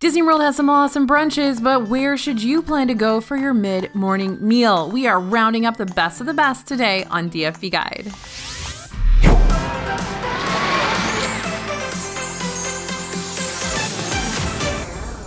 Disney World has some awesome brunches, but where should you plan to go for your mid-morning meal? We are rounding up the best of the best today on DFB Guide.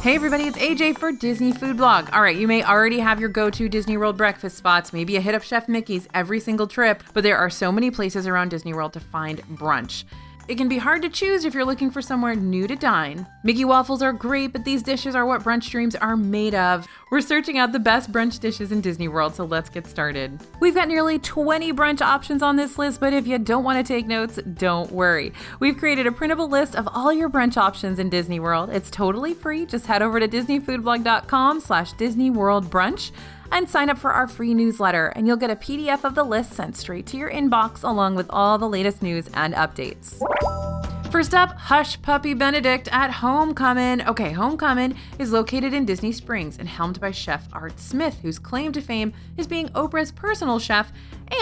Hey everybody, it's AJ for Disney Food Blog. All right, you may already have your go-to Disney World breakfast spots, maybe you hit up Chef Mickey's every single trip, but there are so many places around Disney World to find brunch. It can be hard to choose if you're looking for somewhere new to dine. Mickey waffles are great, but these dishes are what brunch dreams are made of. We're searching out the best brunch dishes in Disney World, so let's get started. We've got nearly 20 brunch options on this list, but if you don't want to take notes, don't worry. We've created a printable list of all your brunch options in Disney World. It's totally free. Just head over to disneyfoodblog.com/DisneyWorldBrunch and sign up for our free newsletter, and you'll get a PDF of the list sent straight to your inbox along with all the latest news and updates. First up, Hush Puppy Benedict at Homecomin. Okay, Homecomin is located in Disney Springs and helmed by Chef Art Smith, whose claim to fame is being Oprah's personal chef,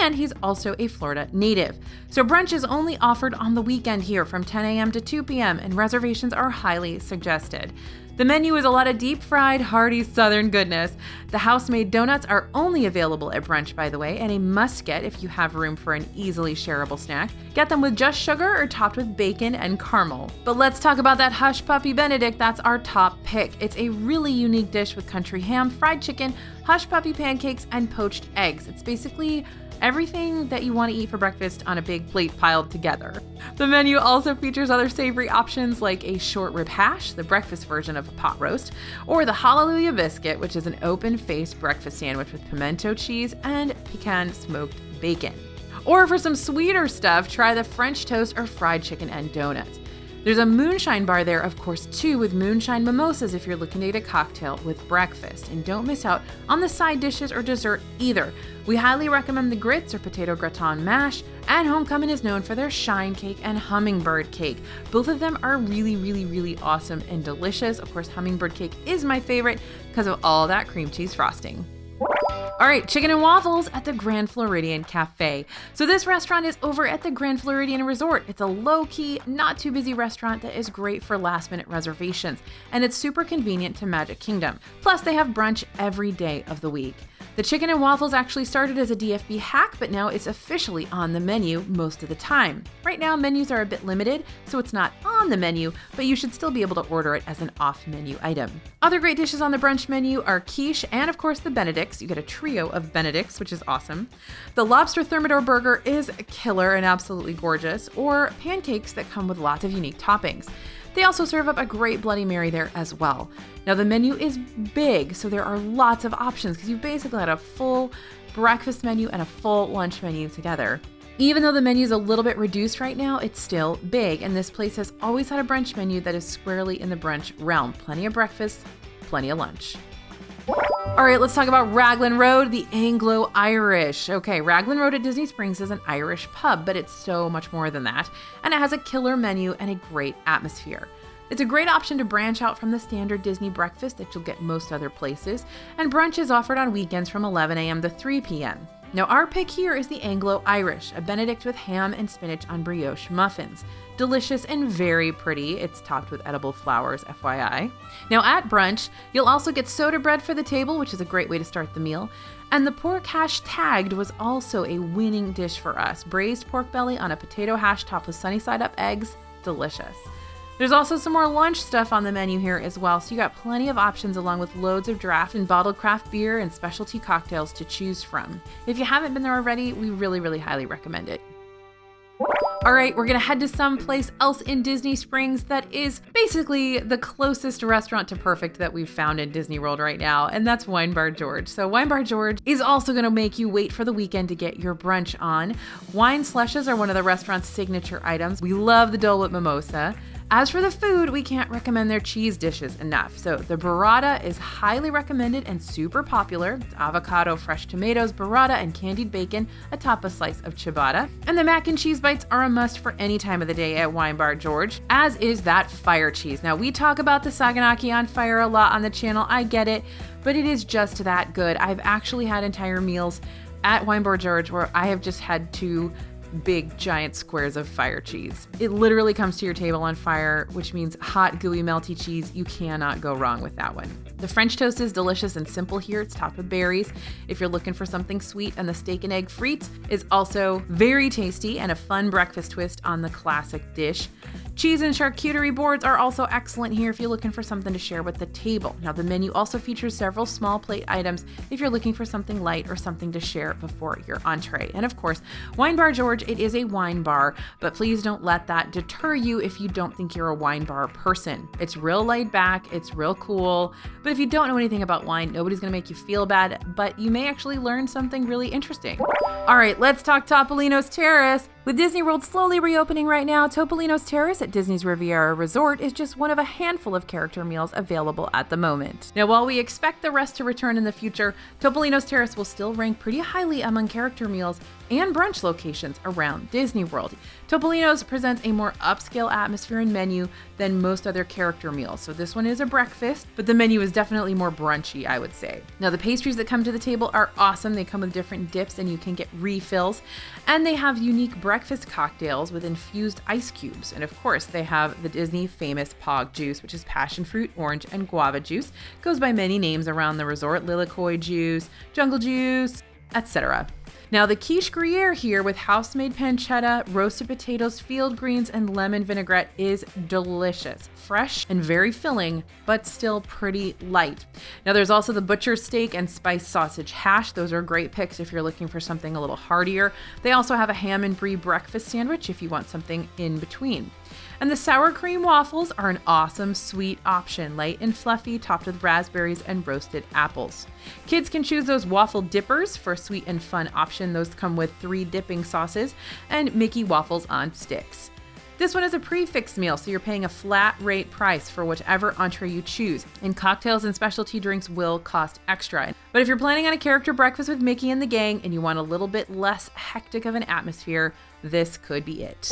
and he's also a Florida native. So brunch is only offered on the weekend here from 10 a.m. to 2 p.m., and reservations are highly suggested. The menu is a lot of deep-fried, hearty Southern goodness. The house-made donuts are only available at brunch, by the way, and a must-get if you have room for an easily shareable snack. Get them with just sugar or topped with bacon and caramel. But let's talk about that Hush Puppy Benedict. That's our top pick. It's a really unique dish with country ham, fried chicken, hush puppy pancakes, and poached eggs. It's basically everything that you want to eat for breakfast on a big plate piled together. The menu also features other savory options like a short rib hash, the breakfast version of a pot roast, or the Hallelujah biscuit, which is an open-faced breakfast sandwich with pimento cheese and pecan smoked bacon. Or for some sweeter stuff, try the French toast or fried chicken and donuts. There's a moonshine bar there, of course, too, with moonshine mimosas if you're looking to get a cocktail with breakfast. And don't miss out on the side dishes or dessert either. We highly recommend the grits or potato gratin mash, and Homecomin is known for their shine cake and hummingbird cake. Both of them are really awesome and delicious. Of course, hummingbird cake is my favorite because of all that cream cheese frosting. All right, chicken and waffles at the Grand Floridian Cafe. So this restaurant is over at the Grand Floridian Resort. It's a low-key, not too busy restaurant that is great for last-minute reservations, and it's super convenient to Magic Kingdom. Plus, they have brunch every day of the week. The chicken and waffles actually started as a DFB hack, but now it's officially on the menu most of the time. Right now, menus are a bit limited, so it's not on the menu, but you should still be able to order it as an off-menu item. Other great dishes on the brunch menu are quiche and, of course, the Benedicts. You get a trio of Benedicts, which is awesome. The lobster thermidor burger is a killer and absolutely gorgeous, or pancakes that come with lots of unique toppings. They also serve up a great Bloody Mary there as well. Now the menu is big, so there are lots of options because you've basically had a full breakfast menu and a full lunch menu together. Even though the menu is a little bit reduced right now, it's still big, and this place has always had a brunch menu that is squarely in the brunch realm. Plenty of breakfast, plenty of lunch. All right, let's talk about Raglan Road, the Anglo Irish. Okay, Raglan Road at Disney Springs is an Irish pub, but it's so much more than that, and it has a killer menu and a great atmosphere. It's a great option to branch out from the standard Disney breakfast that you'll get most other places, and brunch is offered on weekends from 11 a.m. to 3 p.m. Now our pick here is the Anglo Irish, a Benedict with ham and spinach on brioche muffins. Delicious and very pretty. It's topped with edible flowers, FYI. Now at brunch, you'll also get soda bread for the table, which is a great way to start the meal. And the pork hash tagged was also a winning dish for us. Braised pork belly on a potato hash topped with sunny side up eggs. Delicious. There's also some more lunch stuff on the menu here as well, so you got plenty of options along with loads of draft and bottled craft beer and specialty cocktails to choose from. If you haven't been there already, we really highly recommend it. All right, we're gonna head to someplace else in Disney Springs that is basically the closest restaurant to perfect that we've found in Disney World right now, and that's Wine Bar George. So Wine Bar George is also gonna make you wait for the weekend to get your brunch on. Wine slushes are one of the restaurant's signature items. We love the Dole Whip Mimosa. As for the food, we can't recommend their cheese dishes enough. So the Burrata is highly recommended and super popular. It's avocado, fresh tomatoes, burrata, and candied bacon atop a slice of ciabatta. And the mac and cheese bites are a must for any time of the day at Wine Bar George, as is that fire cheese. Now we talk about the Saganaki on fire a lot on the channel, I get it, but it is just that good. I've actually had entire meals at Wine Bar George where I have just had to big giant squares of fire cheese. It literally comes to your table on fire, which means hot, gooey, melty cheese. You cannot go wrong with that one. The French toast is delicious and simple here. It's topped with berries if you're looking for something sweet, and the steak and egg frites is also very tasty and a fun breakfast twist on the classic dish. Cheese and charcuterie boards are also excellent here if you're looking for something to share with the table. Now, the menu also features several small plate items if you're looking for something light or something to share before your entree. And of course, Wine Bar George, it is a wine bar, but please don't let that deter you if you don't think you're a wine bar person. It's real laid back, it's real cool, but if you don't know anything about wine, nobody's gonna make you feel bad, but you may actually learn something really interesting. All right, let's talk Topolino's Terrace. With Disney World slowly reopening right now, Topolino's Terrace at Disney's Riviera Resort is just one of a handful of character meals available at the moment. Now, while we expect the rest to return in the future, Topolino's Terrace will still rank pretty highly among character meals and brunch locations around Disney World. Topolino's presents a more upscale atmosphere and menu than most other character meals. So this one is a breakfast, but the menu is definitely more brunchy, I would say. Now, the pastries that come to the table are awesome. They come with different dips and you can get refills. And they have unique breakfast cocktails with infused ice cubes. And of course, they have the Disney famous Pog juice, which is passion fruit, orange, and guava juice. Goes by many names around the resort: Lilikoi juice, jungle juice, etc. Now, the quiche Gruyere here with house-made pancetta, roasted potatoes, field greens, and lemon vinaigrette is delicious. Fresh and very filling, but still pretty light. Now, there's also the butcher's steak and spiced sausage hash. Those are great picks if you're looking for something a little heartier. They also have a ham and brie breakfast sandwich if you want something in between. And the sour cream waffles are an awesome sweet option, light and fluffy, topped with raspberries and roasted apples. Kids can choose those waffle dippers for a sweet and fun option. Those come with 3 dipping sauces and Mickey waffles on sticks. This one is a prefix meal, so you're paying a flat rate price for whichever entree you choose, and cocktails and specialty drinks will cost extra. But if you're planning on a character breakfast with Mickey and the gang and you want a little bit less hectic of an atmosphere, this could be it.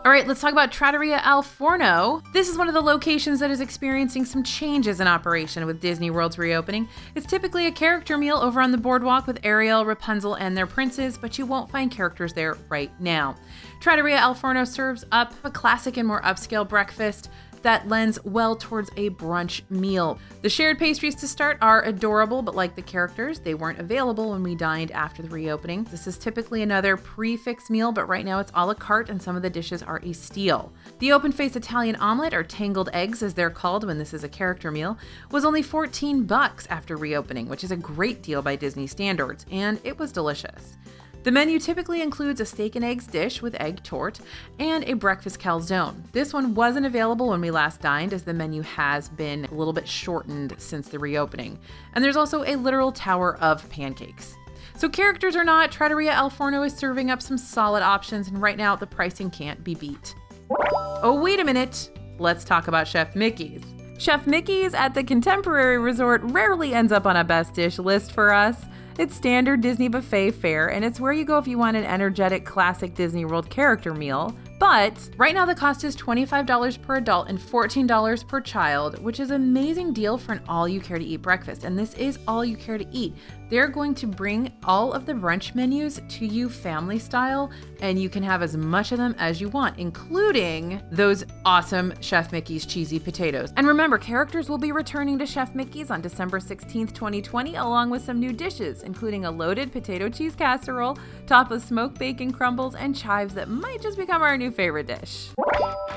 All right, let's talk about Trattoria Al Forno. This is one of the locations that is experiencing some changes in operation with Disney World's reopening. It's typically a character meal over on the boardwalk with Ariel, Rapunzel, and their princes, but you won't find characters there right now. Trattoria Al Forno serves up a classic and more upscale breakfast that lends well towards a brunch meal. The shared pastries to start are adorable, but like the characters, they weren't available when we dined after the reopening. This is typically another prefix meal, but right now it's a la carte and some of the dishes are a steal. The open-faced Italian omelet, or tangled eggs as they're called when this is a character meal, was only $14 after reopening, which is a great deal by Disney standards, and it was delicious. The menu typically includes a steak and eggs dish with egg tort and a breakfast calzone. This one wasn't available when we last dined, as the menu has been a little bit shortened since the reopening. And there's also a literal tower of pancakes. So characters or not, Trattoria Al Forno is serving up some solid options, and right now the pricing can't be beat. Oh, wait a minute. Let's talk about Chef Mickey's. Chef Mickey's at the Contemporary Resort rarely ends up on a best dish list for us. It's standard Disney buffet fare, and it's where you go if you want an energetic, classic Disney World character meal. But right now the cost is $25 per adult and $14 per child, which is an amazing deal for an all-you-care-to-eat breakfast. And this is all you care to eat. They're going to bring all of the brunch menus to you family style, and you can have as much of them as you want, including those awesome Chef Mickey's cheesy potatoes. And remember, characters will be returning to Chef Mickey's on December 16th, 2020, along with some new dishes, including a loaded potato cheese casserole, topped with smoked bacon crumbles and chives that might just become our new favorite dish.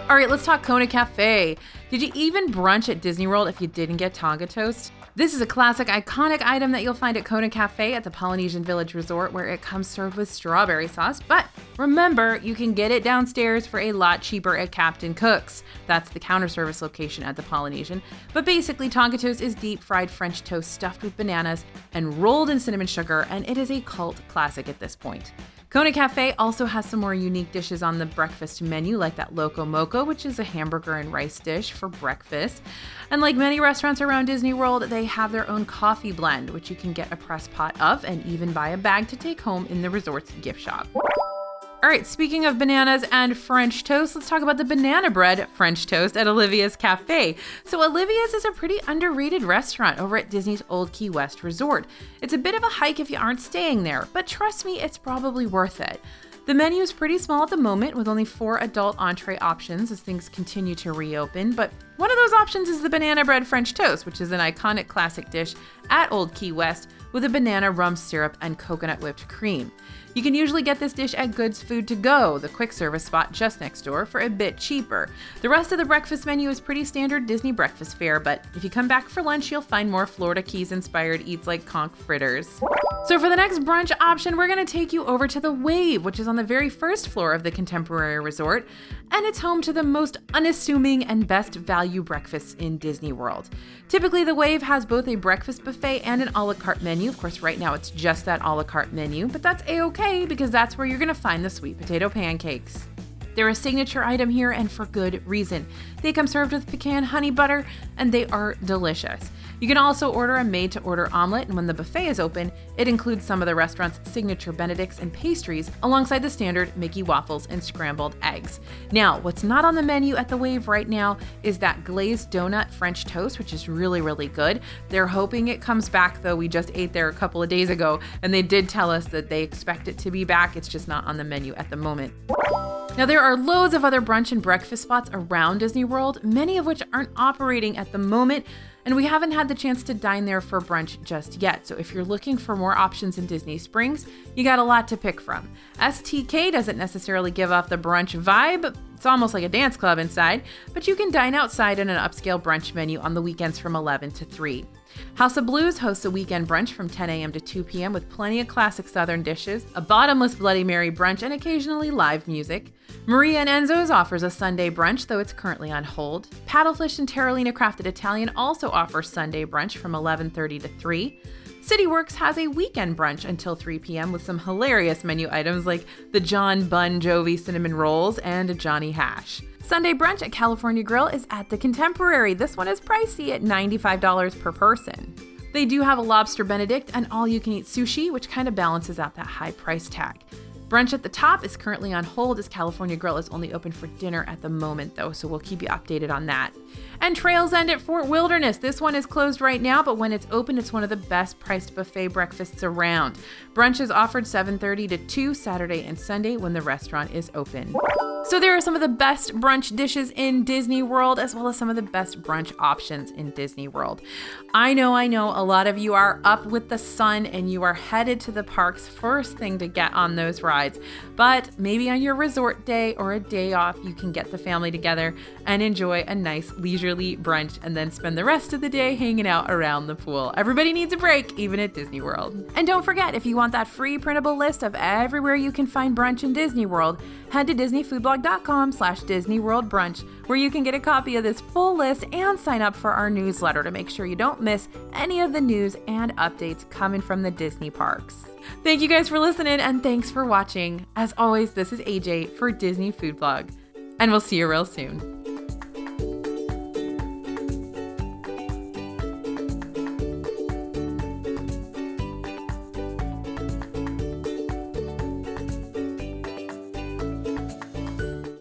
All right, let's talk Kona Cafe. Did you even brunch at Disney World if you didn't get Tonga toast? This is a classic, iconic item that you'll find at Kona Cafe at the Polynesian Village Resort, where it comes served with strawberry sauce. But remember, you can get it downstairs for a lot cheaper at Captain Cook's. That's the counter service location at the Polynesian. But basically, Tonga toast is deep fried French toast stuffed with bananas and rolled in cinnamon sugar, and it is a cult classic at this point. Kona Cafe also has some more unique dishes on the breakfast menu, like that Loco Moco, which is a hamburger and rice dish for breakfast. And like many restaurants around Disney World, they have their own coffee blend, which you can get a press pot of and even buy a bag to take home in the resort's gift shop. All right, speaking of bananas and French toast, let's talk about the banana bread French toast at Olivia's Cafe. So Olivia's is a pretty underrated restaurant over at Disney's Old Key West Resort. It's a bit of a hike if you aren't staying there, but trust me, it's probably worth it. The menu is pretty small at the moment, with only 4 adult entree options as things continue to reopen, but one of those options is the banana bread French toast, which is an iconic classic dish at Old Key West with a banana rum syrup and coconut whipped cream. You can usually get this dish at Good's Food to Go, the quick service spot just next door, for a bit cheaper. The rest of the breakfast menu is pretty standard Disney breakfast fare, but if you come back for lunch, you'll find more Florida Keys inspired eats like conch fritters. So for the next brunch option, we're going to take you over to the Wave, which is on the very first floor of the Contemporary Resort, and it's home to the most unassuming and best value breakfasts in Disney World. Typically, the Wave has both a breakfast buffet and an a la carte menu. Of course, right now it's just that a la carte menu, but that's a-okay because that's where you're going to find the sweet potato pancakes. They're a signature item here, and for good reason. They come served with pecan honey butter, and they are delicious. You can also order a made-to-order omelet, and when the buffet is open, it includes some of the restaurant's signature Benedicts and pastries, alongside the standard Mickey waffles and scrambled eggs. Now, what's not on the menu at the Wave right now is that glazed donut French toast, which is really, really good. They're hoping it comes back, though. We just ate there a couple of days ago, and they did tell us that they expect it to be back. It's just not on the menu at the moment. Now, there are loads of other brunch and breakfast spots around Disney World, many of which aren't operating at the moment, and we haven't had the chance to dine there for brunch just yet. So if you're looking for more options in Disney Springs, you got a lot to pick from. STK doesn't necessarily give off the brunch vibe. It's almost like a dance club inside, but you can dine outside in an upscale brunch menu on the weekends from 11 to 3. House of Blues hosts a weekend brunch from 10 a.m. to 2 p.m. with plenty of classic Southern dishes, a bottomless Bloody Mary brunch, and occasionally live music. Maria and Enzo's offers a Sunday brunch, though it's currently on hold. Paddlefish and Terralina Crafted Italian also offers Sunday brunch from 11:30 to 3. CityWorks has a weekend brunch until 3 p.m. with some hilarious menu items like the John Bon Jovi cinnamon rolls and a Johnny Hash. Sunday brunch at California Grill is at the Contemporary. This one is pricey at $95 per person. They do have a lobster Benedict and all-you-can-eat sushi, which kind of balances out that high price tag. Brunch at the Top is currently on hold as California Grill is only open for dinner at the moment, though, so we'll keep you updated on that. And Trails End at Fort Wilderness. This one is closed right now, but when it's open, it's one of the best priced buffet breakfasts around. Brunch is offered 7:30 to 2 Saturday and Sunday when the restaurant is open. So there are some of the best brunch dishes in Disney World, as well as some of the best brunch options in Disney World. I know, a lot of you are up with the sun and you are headed to the parks first thing to get on those rides. But maybe on your resort day or a day off, you can get the family together and enjoy a nice leisurely brunch and then spend the rest of the day hanging out around the pool. Everybody needs a break, even at Disney World. And don't forget, if you want that free printable list of everywhere you can find brunch in Disney World, head to disneyfoodblog.com/DisneyWorldBrunch, where you can get a copy of this full list and sign up for our newsletter to make sure you don't miss any of the news and updates coming from the Disney parks. Thank you guys for listening, and thanks for watching. As always, this is AJ for Disney Food Blog, and we'll see you real soon.